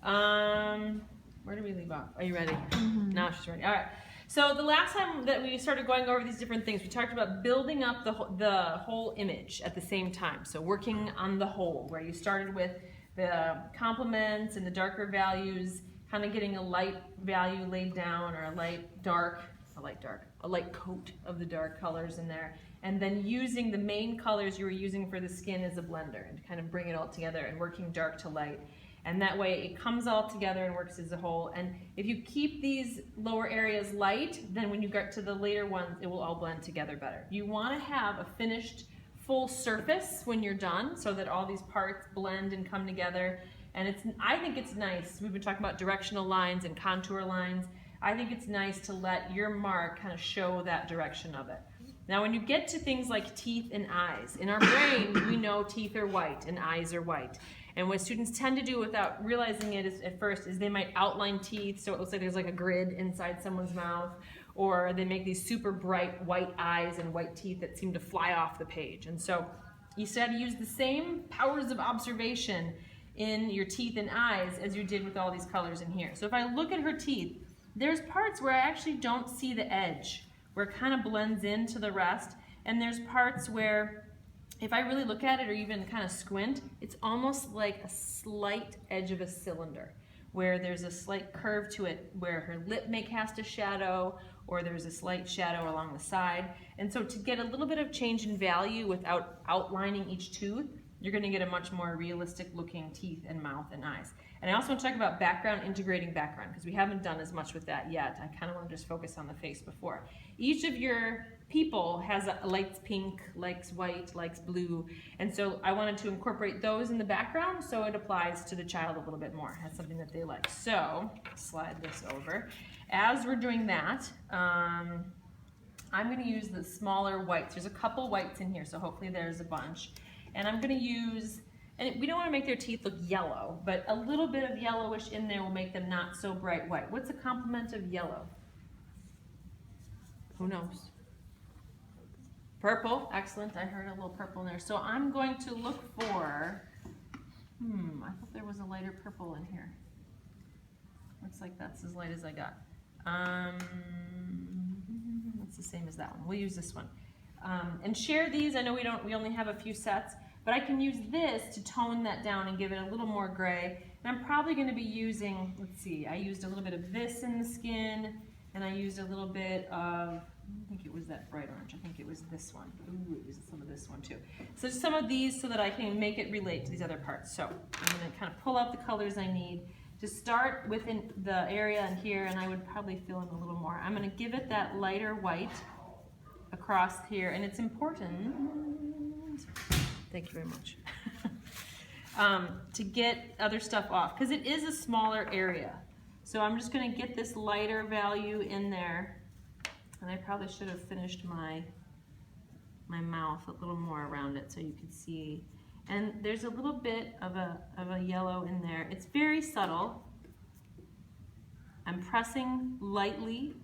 Where do we leave off? Are you ready? Now she's ready. All right. So the last time that we started going over these different things, we talked about building up the whole image at the same time. So working on the whole, where you started with the complements and the darker values, kind of getting a light value laid down, or a light coat of the dark colors in there, and then using the main colors you were using for the skin as a blender and kind of bring it all together and working dark to light. And that way it comes all together and works as a whole. And if you keep these lower areas light, then when you get to the later ones, it will all blend together better. You want to have a finished full surface when you're done, so that all these parts blend and come together. And I think it's nice. We've been talking about directional lines and contour lines. I think it's nice to let your mark kind of show that direction of it. Now when you get to things like teeth and eyes, in our brain we know teeth are white and eyes are white. And what students tend to do without realizing it at first is they might outline teeth so it looks like there's like a grid inside someone's mouth, or they make these super bright white eyes and white teeth that seem to fly off the page. And so you said use the same powers of observation in your teeth and eyes as you did with all these colors in here. So if I look at her teeth, there's parts where I actually don't see the edge, where it kind of blends into the rest, and there's parts where if I really look at it or even kind of squint, it's almost like a slight edge of a cylinder, where there's a slight curve to it, where her lip may cast a shadow, or there's a slight shadow along the side. And so to get a little bit of change in value without outlining each tooth, you're going to get a much more realistic looking teeth and mouth and eyes. And I also want to talk about background, integrating background, because we haven't done as much with that yet. I kind of want to just focus on the face before. Each of your people has likes pink, likes white, likes blue, and so I wanted to incorporate those in the background so it applies to the child a little bit more. It has something that they like. So slide this over. As we're doing that, I'm going to use the smaller whites. There's a couple whites in here, so hopefully there's a bunch. And I'm going to use, and we don't want to make their teeth look yellow, but a little bit of yellowish in there will make them not so bright white. What's a complement of yellow? Who knows? Purple, excellent. I heard a little purple in there. So I'm going to look for, I thought there was a lighter purple in here. Looks like that's as light as I got. That's the same as that one. We'll use this one. And share these. I know we only have a few sets, but I can use this to tone that down and give it a little more gray. And I'm probably going to be using, let's see, I used a little bit of this in the skin, and I used a little bit of, I don't think it was that bright orange, I think it was this one. Ooh, it was some of this one too. So some of these so that I can make it relate to these other parts. So I'm going to kind of pull out the colors I need to start within the area in here, and I would probably fill in a little more. I'm going to give it that lighter white across here, and it's important, thank you very much, to get other stuff off, because it is a smaller area. So I'm just going to get this lighter value in there, and I probably should have finished my mouth a little more around it so you can see. And there's a little bit of a yellow in there. It's very subtle. I'm pressing lightly.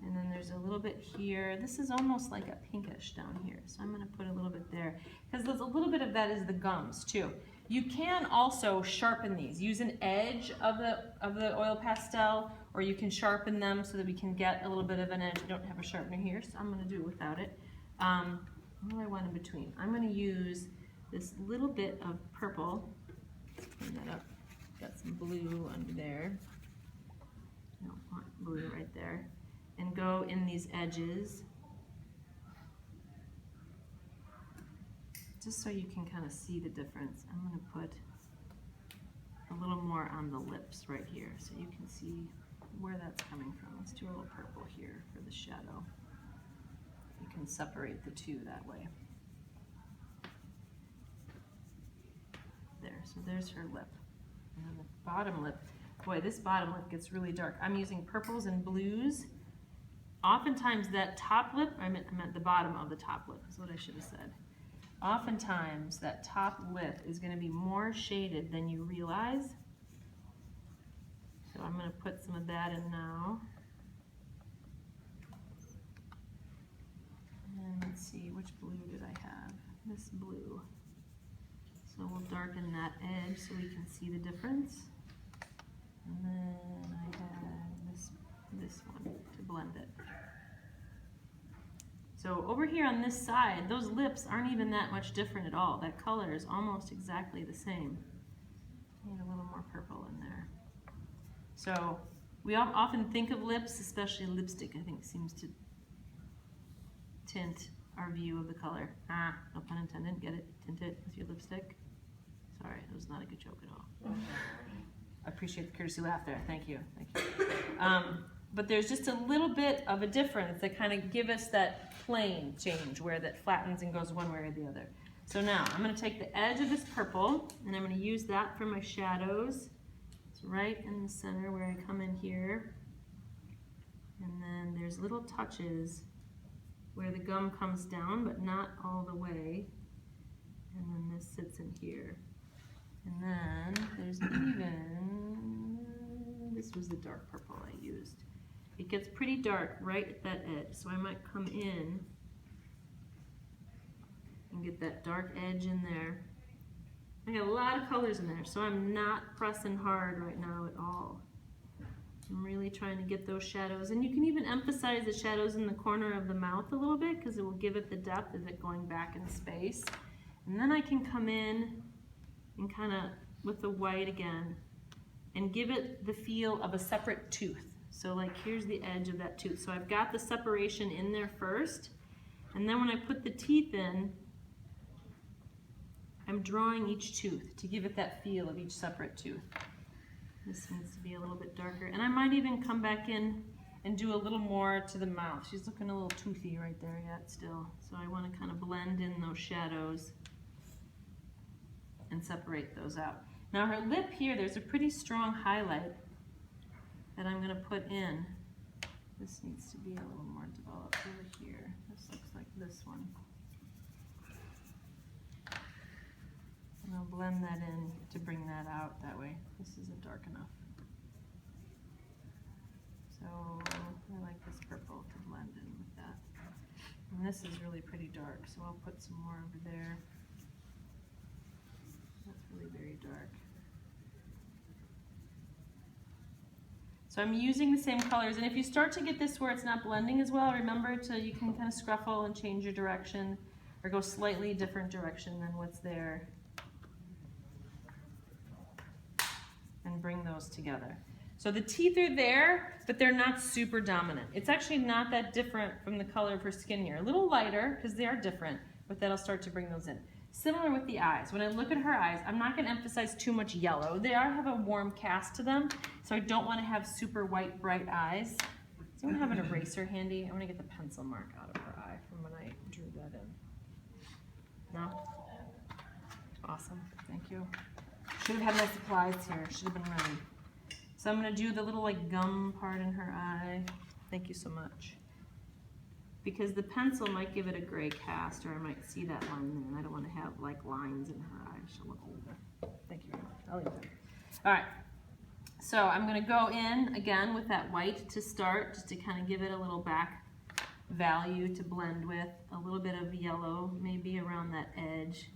And then there's a little bit here. This is almost like a pinkish down here. So I'm going to put a little bit there. Because there's a little bit of that is the gums too. You can also sharpen these. Use an edge of the oil pastel, or you can sharpen them so that we can get a little bit of an edge. I don't have a sharpener here, so I'm going to do it without it. What do I want in between? I'm going to use this little bit of purple. Let's clean that up. Got some blue under there. I don't want blue right there. And go in these edges, just so you can kind of see the difference. I'm going to put a little more on the lips right here so you can see where that's coming from. Let's do a little purple here for the shadow. You can separate the two that way. There, so there's her lip. And then the bottom lip, boy, this bottom lip gets really dark. I'm using purples and blues. Oftentimes that top lip, I meant the bottom of the top lip is what I should have said. Oftentimes that top lip is going to be more shaded than you realize. So I'm going to put some of that in now. And let's see, which blue did I have? This blue. So we'll darken that edge so we can see the difference. So over here on this side, those lips aren't even that much different at all. That color is almost exactly the same. Need a little more purple in there. So we often think of lips, especially lipstick, I think seems to tint our view of the color. Ah, no pun intended, get it? Tint it with your lipstick. Sorry, that was not a good joke at all. I appreciate the courtesy laugh there, thank you, thank you. But there's just a little bit of a difference that kind of give us that plane change where that flattens and goes one way or the other. So now I'm going to take the edge of this purple and I'm going to use that for my shadows. It's right in the center where I come in here. And then there's little touches where the gum comes down but not all the way. And then this sits in here. And then there's even, this was the dark purple I used. It gets pretty dark right at that edge, so I might come in and get that dark edge in there. I got a lot of colors in there, so I'm not pressing hard right now at all. I'm really trying to get those shadows, and you can even emphasize the shadows in the corner of the mouth a little bit because it will give it the depth of it going back in space. And then I can come in and kind of with the white again and give it the feel of a separate tooth. So like here's the edge of that tooth. So I've got the separation in there first, and then when I put the teeth in, I'm drawing each tooth to give it that feel of each separate tooth. This needs to be a little bit darker. And I might even come back in and do a little more to the mouth. She's looking a little toothy right there yet still. So I want to kind of blend in those shadows and separate those out. Now her lip here, there's a pretty strong highlight that I'm going to put in. This needs to be a little more developed over here. This looks like this one. And I'll blend that in to bring that out that way. This isn't dark enough. So I like this purple to blend in with that. And this is really pretty dark, so I'll put some more over there. That's really very dark. So I'm using the same colors, and if you start to get this where it's not blending as well, remember you can kind of scruffle and change your direction or go slightly different direction than what's there and bring those together. So the teeth are there, but they're not super dominant. It's actually not that different from the color of her skin here. A little lighter because they are different, but that'll start to bring those in. Similar with the eyes. When I look at her eyes, I'm not going to emphasize too much yellow. They have a warm cast to them, so I don't want to have super white, bright eyes. Does anyone have an eraser handy? I want to get the pencil mark out of her eye from when I drew that in. No? Awesome. Thank you. Should have had my supplies here. Should have been ready. So I'm going to do the little like gum part in her eye. Thank you so much. Because the pencil might give it a gray cast, or I might see that line there, and I don't want to have like lines in her eye. She'll look older. Thank you very much. I'll leave that. All right. So I'm going to go in again with that white to start, just to kind of give it a little back value to blend with. A little bit of yellow maybe around that edge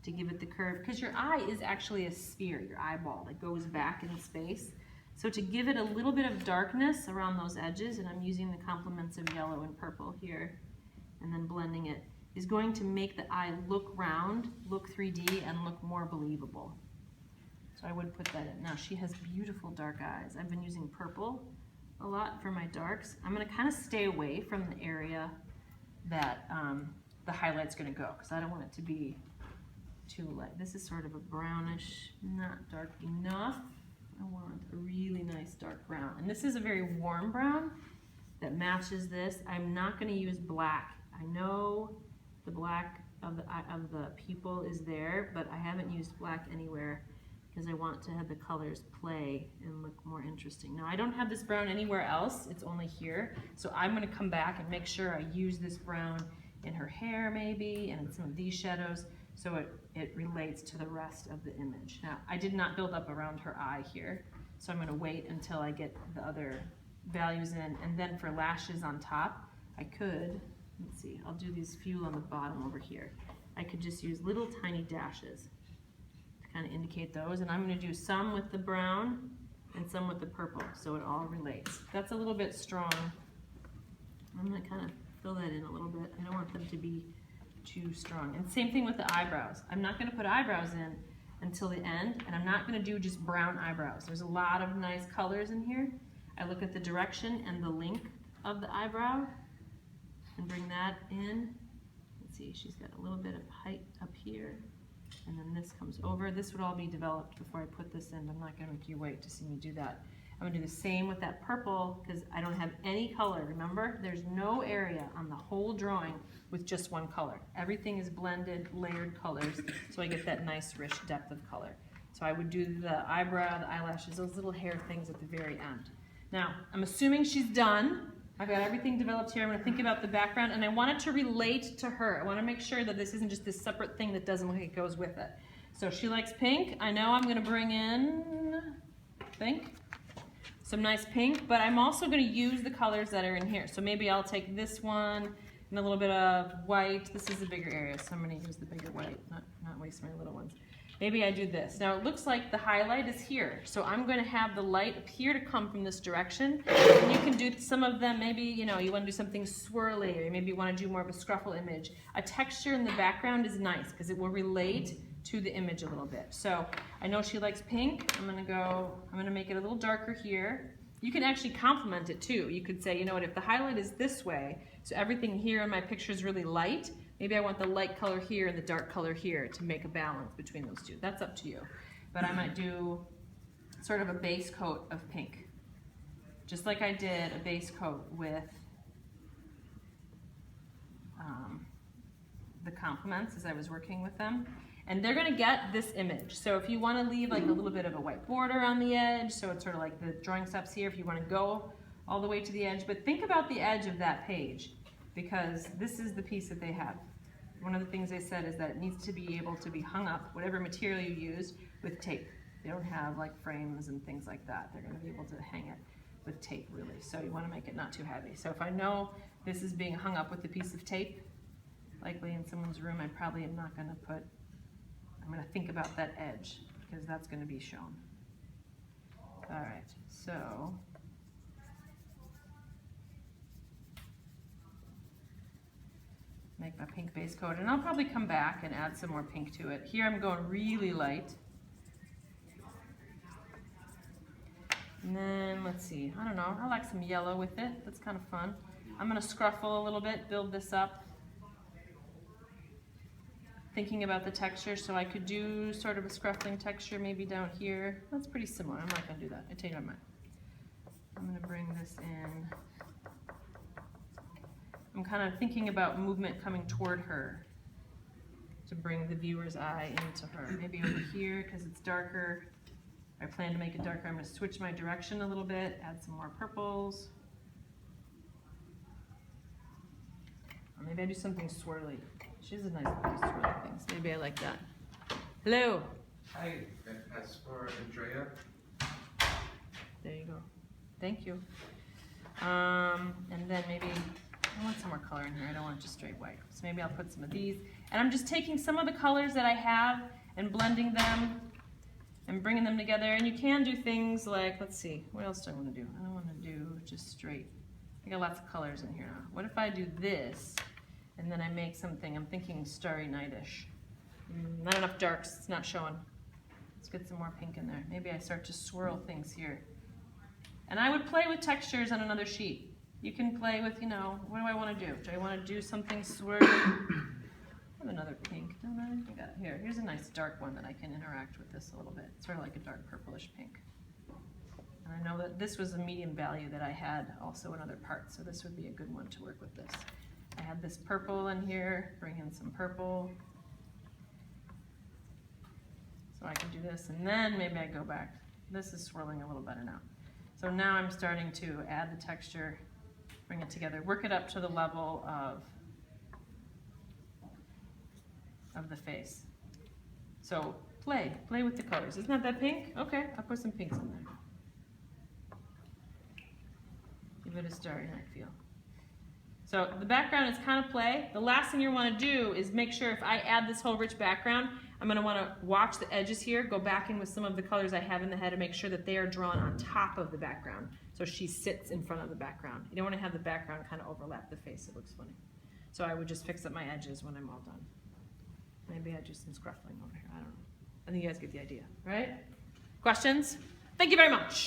to give it the curve. Because your eye is actually a sphere, your eyeball that goes back in space. So to give it a little bit of darkness around those edges, and I'm using the complements of yellow and purple here, and then blending it, is going to make the eye look round, look 3D, and look more believable. So I would put that in. Now she has beautiful dark eyes. I've been using purple a lot for my darks. I'm going to kind of stay away from the area that the highlight's going to go, because I don't want it to be too light. This is sort of a brownish, not dark enough. I want a really nice dark brown. And this is a very warm brown that matches this. I'm not going to use black. I know the black of the pupil is there, but I haven't used black anywhere because I want to have the colors play and look more interesting. Now I don't have this brown anywhere else. It's only here. So I'm going to come back and make sure I use this brown in her hair maybe and in some of these shadows, so it relates to the rest of the image. Now, I did not build up around her eye here, so I'm going to wait until I get the other values in, and then for lashes on top, I could, let's see, I'll do these few on the bottom over here. I could just use little tiny dashes to kind of indicate those, and I'm going to do some with the brown and some with the purple, so it all relates. That's a little bit strong. I'm going to kind of fill that in a little bit. I don't want them to be too strong. And same thing with the eyebrows. I'm not going to put eyebrows in until the end, and I'm not going to do just brown eyebrows. There's a lot of nice colors in here. I look at the direction and the length of the eyebrow and bring that in. Let's see, she's got a little bit of height up here, and then this comes over. This would all be developed before I put this in. I'm not going to make you wait to see me do that. I'm going to do the same with that purple because I don't have any color. Remember, there's no area on the whole drawing with just one color. Everything is blended, layered colors, so I get that nice, rich depth of color. So I would do the eyebrow, the eyelashes, those little hair things at the very end. Now, I'm assuming she's done. I've got everything developed here. I'm going to think about the background, and I want it to relate to her. I want to make sure that this isn't just this separate thing that doesn't look like it goes with it. So she likes pink. I know I'm going to bring in pink. Some nice pink, but I'm also going to use the colors that are in here. So maybe I'll take this one and a little bit of white. This is a bigger area, so I'm going to use the bigger white, not waste my little ones. Maybe I do this. Now it looks like the highlight is here, so I'm going to have the light appear to come from this direction. And you can do some of them, maybe you want to do something swirly, or maybe you want to do more of a scruffle image. A texture in the background is nice because it will relate to the image a little bit. So I know she likes pink. I'm gonna make it a little darker here. You can actually complement it too. You could say, you know what, if the highlight is this way, so everything here in my picture is really light, maybe I want the light color here and the dark color here to make a balance between those two. That's up to you. But I might do sort of a base coat of pink. Just like I did a base coat with the complements as I was working with them. And they're going to get this image. So if you want to leave like a little bit of a white border on the edge, so it's sort of like the drawing steps here, if you want to go all the way to the edge, but think about the edge of that page, because this is the piece that they have. One of the things they said is that it needs to be able to be hung up, whatever material you use, with tape. They don't have like frames and things like that. They're going to be able to hang it with tape, really. So you want to make it not too heavy. So if I know this is being hung up with a piece of tape, likely in someone's room, I probably am not going to put, I'm going to think about that edge because that's going to be shown. All right, so make my pink base coat, and I'll probably come back and add some more pink to it. Here I'm going really light. And then let's see, I don't know, I like some yellow with it. That's kind of fun. I'm going to scruffle a little bit, build this up. Thinking about the texture, so I could do sort of a scruffling texture maybe down here. That's pretty similar. I'm not going to do that. I take my mind. I'm going to bring this in. I'm kind of thinking about movement coming toward her to bring the viewer's eye into her. Maybe over here because it's darker. I plan to make it darker. I'm going to switch my direction a little bit, add some more purples. Or maybe I do something swirly. She has a nice little swirly things. Maybe I like that. Hello. Hi, as for Andrea. There you go. Thank you. And then maybe I want some more color in here. I don't want just straight white. So maybe I'll put some of these. And I'm just taking some of the colors that I have and blending them and bringing them together. And you can do things like, let's see, what else do I want to do? I don't want to do just straight. I got lots of colors in here now. What if I do this? And then I make something, I'm thinking Starry Night-ish. Not enough darks, it's not showing. Let's get some more pink in there. Maybe I start to swirl things here. And I would play with textures on another sheet. You can play with, what do I want to do? Do I want to do something swirly? I have another pink, don't I? I got it here. Here's a nice dark one that I can interact with this a little bit. It's sort of like a dark purplish pink. And I know that this was a medium value that I had also in other parts, so this would be a good one to work with this. I have this purple in here, bring in some purple. So I can do this, and then maybe I go back. This is swirling a little better now. So now I'm starting to add the texture, bring it together, work it up to the level of the face. So play with the colors. Isn't that pink? Okay, I'll put some pinks in there. Give it a Starry Night feel. So the background is kind of play. The last thing you want to do is make sure if I add this whole rich background, I'm going to want to watch the edges here, go back in with some of the colors I have in the head and make sure that they are drawn on top of the background. So she sits in front of the background. You don't want to have the background kind of overlap the face. It looks funny. So I would just fix up my edges when I'm all done. Maybe I do some scruffling over here. I don't know. I think you guys get the idea, right? Questions? Thank you very much.